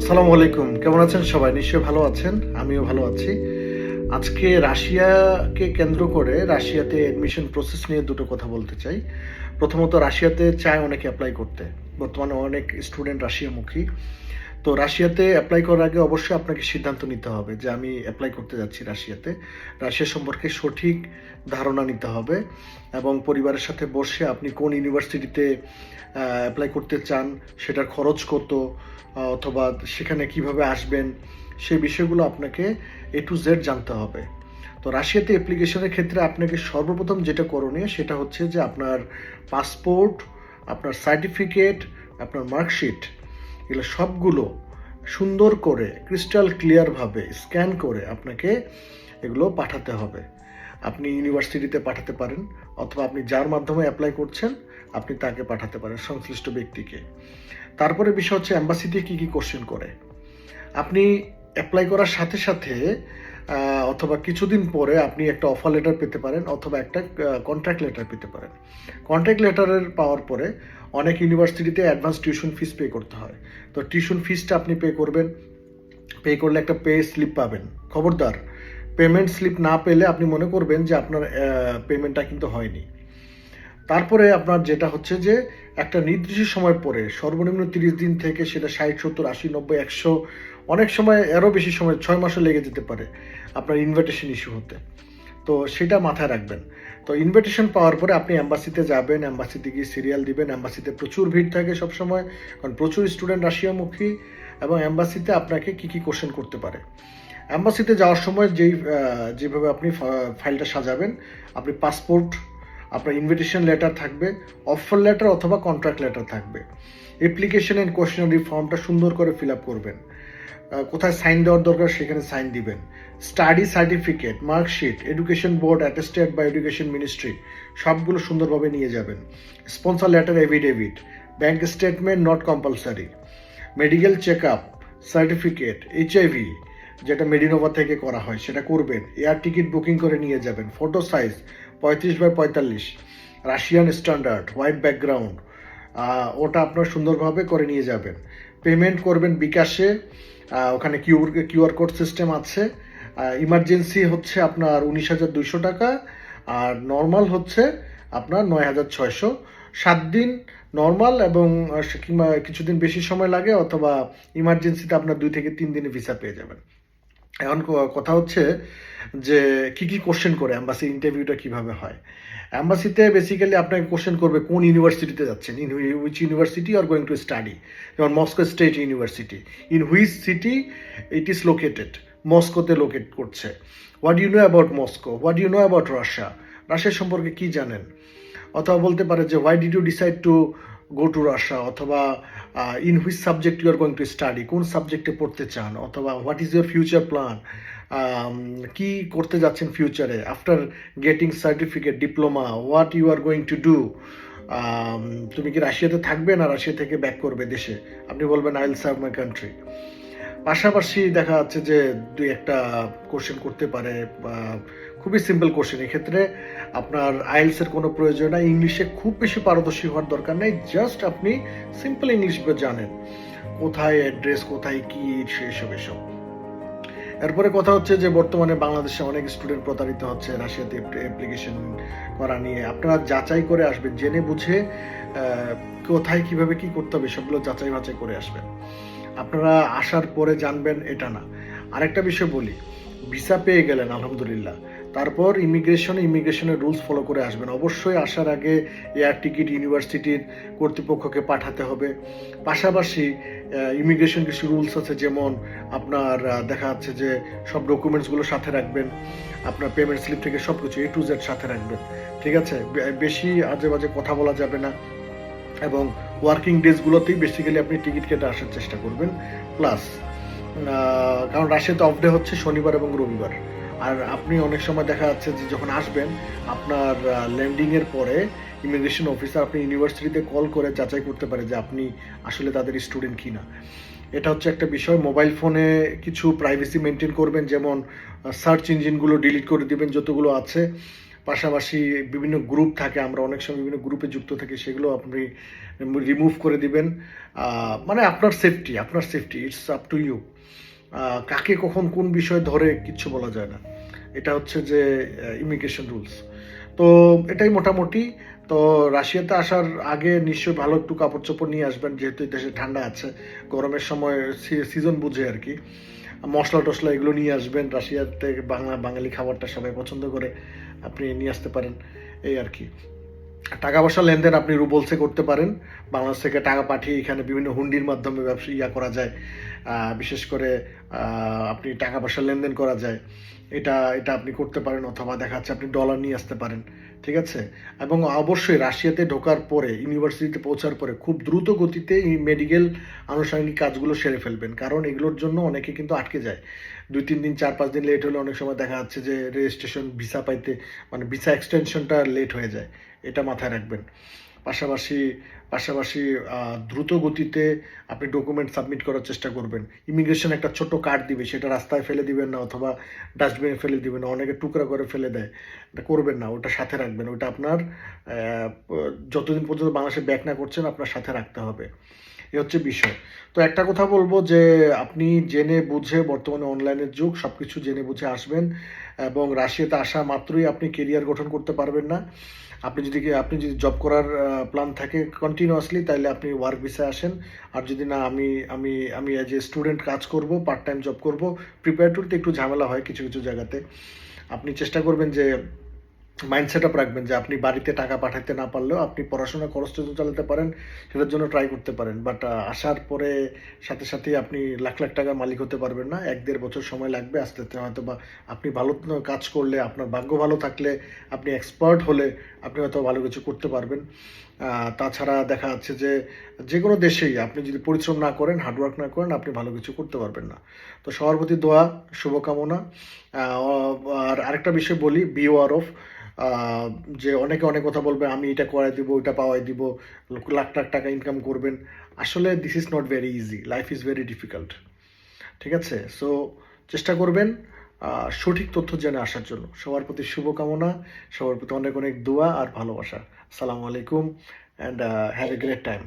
আসসালামু আলাইকুম। কেমন আছেন সবাই? নিশ্চয়ই ভালো আছেন। আমিও ভালো আছি। আজকে রাশিয়াকে কেন্দ্র করে রাশিয়াতে অ্যাডমিশন প্রসেস নিয়ে দুটো কথা বলতে চাই। প্রথমত রাশিয়াতে চায় অনেকে অ্যাপ্লাই করতে। বর্তমানে অনেক স্টুডেন্ট রাশিয়ামুখী। তো রাশিয়াতে অ্যাপ্লাই করার আগে অবশ্যই আপনাকে সিদ্ধান্ত নিতে হবে যে আমি অ্যাপ্লাই করতে যাচ্ছি রাশিয়াতে। রাশিয়া সম্পর্কে সঠিক ধারণা নিতে হবে এবং পরিবারের সাথে বসে আপনি কোন ইউনিভার্সিটিতে অ্যাপ্লাই করতে চান, সেটার খরচ কত, অথবা সেখানে কিভাবে আসবেন, সেই বিষয়গুলো আপনাকে A to Z জানতে হবে। তো রাশিয়াতে অ্যাপ্লিকেশনের ক্ষেত্রে আপনাকে সর্বপ্রথম যেটা করণীয় সেটা হচ্ছে যে আপনার পাসপোর্ট, আপনার সার্টিফিকেট, আপনার মার্কশিট, এগুলো সবগুলো সুন্দর করে ক্রিস্টাল ক্লিয়ারভাবে স্ক্যান করে আপনাকে এগুলো পাঠাতে হবে। আপনি ইউনিভার্সিটিতে পাঠাতে পারেন, অথবা আপনি যার মাধ্যমে অ্যাপ্লাই করছেন আপনি তাকে পাঠাতে পারেন, সংশ্লিষ্ট ব্যক্তিকে। তারপরে বিষয় হচ্ছে অ্যাম্বাসিতে কী কী কোশ্চেন করে। আপনি অ্যাপ্লাই করার সাথে সাথে অথবা কিছুদিন পরে আপনি একটা অফার লেটার পেতে পারেন, অথবা একটা কন্ট্রাক্ট লেটার পেতে পারেন। কন্ট্রাক্ট লেটারের পাওয়ার পরে অনেক ইউনিভার্সিটিতে অ্যাডভান্স টিউশন ফিস পে করতে হয়। তো টিউশন ফিসটা আপনি পে করবেন। পে করলে একটা পে স্লিপ পাবেন। খবরদার, পেমেন্ট স্লিপ না পেলে আপনি মনে করবেন যে আপনার পেমেন্টটা কিন্তু হয়নি। তারপরে আপনার যেটা হচ্ছে যে একটা নির্দিষ্ট সময় পরে, সর্বনিম্ন 30 দিন থেকে সেটা 60, 70, 80, 90, 100, অনেক সময় আরও বেশি সময় 6 মাসও লেগে যেতে পারে আপনার ইনভিটেশন ইস্যু হতে। তো সেটা মাথায় রাখবেন। তো ইনভিটেশন পাওয়ার পরে আপনি অ্যাম্বাসিতে যাবেন, অ্যাম্বাসিতে গিয়ে সিরিয়াল দিবেন। অ্যাম্বাসিতে প্রচুর ভিড় থাকে সবসময়, কারণ প্রচুর স্টুডেন্ট রাশিয়ামুখী, এবং অ্যাম্বাসিতে আপনাকে কী কী কোশ্চেন করতে পারে। অ্যাম্বাসিতে যাওয়ার সময় যেভাবে আপনি ফাইলটা সাজাবেন, আপনি পাসপোর্ট, আপনার ইনভিটেশন লেটার থাকবে, অফার লেটার অথবা কন্ট্রাক্ট লেটার থাকবে। অ্যাপ্লিকেশন অ্যান্ড কোয়েশনারি ফর্মটা সুন্দর করে ফিল আপ করবেন। কোথায় সাইন দেওয়ার দরকার সেখানে সাইন দিবেন। Study certificate, marksheet, education board attested বা এডুকেশন মিনিস্ট্রি, সবগুলো সুন্দরভাবে নিয়ে যাবেন। Sponsor letter, affidavit, bank statement not compulsory, medical check up certificate, HIV যেটা মেডিনোভা থেকে করা হয় সেটা করবেন। এয়ার টিকিট বুকিং করে নিয়ে যাবেন। Photo size 35x45, Russian standard, white background, ওটা আপনার সুন্দরভাবে করে নিয়ে যাবেন। পেমেন্ট করবেন বিকাশে, ওখানে কিউআর কোড সিস্টেম আছে। ইমার্জেন্সি হচ্ছে আপনার 19,200 টাকা, আর নর্মাল হচ্ছে আপনার 9,600। 7 দিন নর্মাল, এবং কিংবা কিছুদিন বেশি সময় লাগে, অথবা ইমার্জেন্সিতে আপনার 2 থেকে 3 দিনে ভিসা পেয়ে যাবেন। এখন কথা হচ্ছে যে কি কি কোশ্চেন করে অ্যাম্বাসি ইন্টারভিউটা কিভাবে হয়। অ্যাম্বাসিতে বেসিক্যালি আপনাকে কোশ্চেন করবে কোন ইউনিভার্সিটিতে যাচ্ছেন, in which university are going to study. যেমন Moscow State University, in which city it is located, মস্কোতে লোকেট করছে। What you know about Moscow, what you know about Russia, Russia সম্পর্কে কি জানেন। অথবা বলতে পারে যে why did you decide to go to Russia, অথবা in which subject you are going to study, কোন সাবজেক্টে পড়তে চান, অথবা what is your future plan, কি করতে যাচ্ছেন ফিউচারে after getting certificate, diploma, what you are going to do. তুমি কি রাশিয়াতে থাকবে না রাশিয়া থেকে ব্যাক করবে দেশে, আপনি বলবেন I will serve my country. পাশাপাশি দেখা যাচ্ছে যে দুই একটা কোশ্চেন করতে পারে, খুবই সিম্পল কোশ্চেন। এক্ষেত্রে আপনার আইএলসের কোনো প্রয়োজন নাই, ইংলিশে খুব বেশি পারদর্শী হওয়ার দরকার নেই, জাস্ট আপনি সিম্পল ইংলিশ জানেন, কোথায় অ্যাড্রেস, কোথায় কি, সেসব এসব। এরপরে কথা হচ্ছে যে বর্তমানে বাংলাদেশে অনেক স্টুডেন্ট প্রতারিত হচ্ছে রাশিয়াতে অ্যাপ্লিকেশন করা নিয়ে। আপনারা যাচাই করে আসবেন, জেনে বুঝে কোথায় কিভাবে কি করতে হবে সবগুলো যাচাই বাছাই করে আসবেন। আপনারা আসার পরে জানবেন এটা না। আরেকটা বিষয় বলি, ভিসা পেয়ে গেলেন আলহামদুলিল্লাহ, তারপর ইমিগ্রেশনের রুলস ফলো করে আসবেন। অবশ্যই আসার আগে এয়ার টিকিট ইউনিভার্সিটির কর্তৃপক্ষকে পাঠাতে হবে। পাশাপাশি ইমিগ্রেশন কিছু রুলস আছে, যেমন আপনার দেখা যাচ্ছে যে সব ডকুমেন্টসগুলো সাথে রাখবেন, আপনার পেমেন্ট স্লিপ থেকে সব কিছু A to Z সাথে রাখবেন। ঠিক আছে, বেশি আজে বাজে কথা বলা যাবে না, এবং ওয়ার্কিং ডেজগুলোতেই বেসিক্যালি আপনি টিকিট কেটে আসার চেষ্টা করবেন। প্লাস কারণ রাশিয়াতে অফ ডে হচ্ছে শনিবার এবং রবিবার, আর আপনি অনেক সময় দেখা যাচ্ছে যে যখন আসবেন আপনার ল্যান্ডিংয়ের পরে ইমিগ্রেশন অফিসার আপনি ইউনিভার্সিটিতে কল করে যাচাই করতে পারে যে আপনি আসলে তাদের স্টুডেন্ট কিনা। এটা হচ্ছে একটা বিষয়। মোবাইল ফোনে কিছু প্রাইভেসি মেনটেন করবেন, যেমন সার্চ ইঞ্জিনগুলো ডিলিট করে দিবেন যতগুলো আছে। পাশাপাশি বিভিন্ন গ্রুপ থাকে, আমরা অনেক সময় বিভিন্ন গ্রুপে যুক্ত থাকি, সেগুলো আপনি রিমুভ করে দিবেন। মানে আপনার safety it's up to you. কাকে কখন কোন বিষয় ধরে কিচ্ছু বলা যায় না। এটা হচ্ছে যে ইমিগ্রেশন রুলস। তো এটাই মোটামুটি। তো রাশিয়াতে আসার আগে নিশ্চয়ই ভালো একটু কাপড় চোপড় নিয়ে আসবেন, যেহেতু এই দেশে ঠান্ডা আছে, গরমের সময় সিজন বুঝে আর কি। মশলা টশলা এগুলো নিয়ে আসবেন, রাশিয়াতে বাঙালি খাবারটা সবাই পছন্দ করে, আপনি নিয়ে আসতে পারেন, এই আর কি। টাকা পয়সা লেনদেন আপনি রুবলসে করতে পারেন, বাংলাদেশ থেকে টাকা পাঠিয়ে এখানে বিভিন্ন হুন্ডির মাধ্যমে ব্যবসা করা যায়। বিশেষ করে আপনি টাকা পয়সা লেনদেন করা যায়, এটা এটা আপনি করতে পারেন, অথবা দেখা যাচ্ছে আপনি ডলার নিয়ে আসতে পারেন, ঠিক আছে। এবং অবশ্যই রাশিয়াতে ঢোকার পরে, ইউনিভার্সিটিতে পৌঁছার পরে খুব দ্রুত গতিতে এই মেডিকেল আনুষঙ্গিক কাজগুলো সেরে ফেলবেন, কারণ এগুলোর জন্য অনেকে কিন্তু আটকে যায়। 2-3 দিন 4-5 দিন লেট হলে অনেক সময় দেখা যাচ্ছে যে রেজিস্ট্রেশন ভিসা পাইতে, মানে ভিসা এক্সটেনশনটা লেট হয়ে যায়, এটা মাথায় রাখবেন। পাশাপাশি পাশাপাশি দ্রুত গতিতে আপনি ডকুমেন্ট সাবমিট করার চেষ্টা করবেন। ইমিগ্রেশন একটা ছোট কার্ড দিবে, সেটা রাস্তায় ফেলে দিবেন না, অথবা ডাস্টবিনে ফেলে দিবেন না, অনেকে টুকরা করে ফেলে দেয়, এটা করবেন না, ওটা সাথে রাখবেন। ওটা আপনার যতদিন পর্যন্ত বাংলাদেশে ব্যাক না করছেন আপনার সাথে রাখতে হবে, এ হচ্ছে বিষয়। তো একটা কথা বলবো যে আপনি জেনে বুঝে, বর্তমানে অনলাইনের যুগ, সব কিছু জেনে বুঝে আসবেন। এবং রাশিয়াতে আসা মাত্রই আপনি কেরিয়ার গঠন করতে পারবেন না। আপনি যদি জব করার প্ল্যান থাকে কন্টিনিউয়াসলি, তাহলে আপনি ওয়ার্ক ভিসায় আসেন। আর যদি না, আমি আমি আমি অ্যাজ এ স্টুডেন্ট কাজ করব, পার্ট টাইম জব করব, প্রিপেয়ার টুরতে একটু ঝামেলা হয় কিছু কিছু জায়গাতে। আপনি চেষ্টা করবেন যে মাইন্ড সেট আপ রাখবেন যে আপনি বাড়িতে টাকা পাঠাতে না পারলেও আপনি পড়াশোনা খরচটা যদি চালাতে পারেন, সেটার জন্য ট্রাই করতে পারেন। বাট আসার পরে সাথে সাথেই আপনি লাখ লাখ টাকার মালিক হতে পারবেন না, 1-1.5 বছর সময় লাগবে। আস্তে আস্তে হয়তো বা আপনি ভালো কাজ করলে, আপনার ভাগ্য ভালো থাকলে, আপনি এক্সপার্ট হলে আপনি হয়তো ভালো কিছু করতে পারবেন। তাছাড়া দেখা যাচ্ছে যে যে কোনো দেশেই আপনি যদি পরিশ্রম না করেন, হার্ডওয়ার্ক না করেন, আপনি ভালো কিছু করতে পারবেন না। তো সবার প্রতি দোয়া, শুভকামনা। আর আরেকটা বিষয় বলি, বি ওয়ার অফ, যে অনেকে অনেক কথা বলবে, আমি এটা করাই দিব, ওইটা পাওয়াই দিব, লাখ লাখ টাকা ইনকাম করবেন। আসলে this is not very easy, life is very difficult, ঠিক আছে। সো চেষ্টা করবেন সঠিক তথ্য জেনে আসার জন্য। সবার প্রতি শুভকামনা, সবার প্রতি অনেক অনেক দোয়া আর ভালোবাসা। আসসালামু আলাইকুম, and have a great time.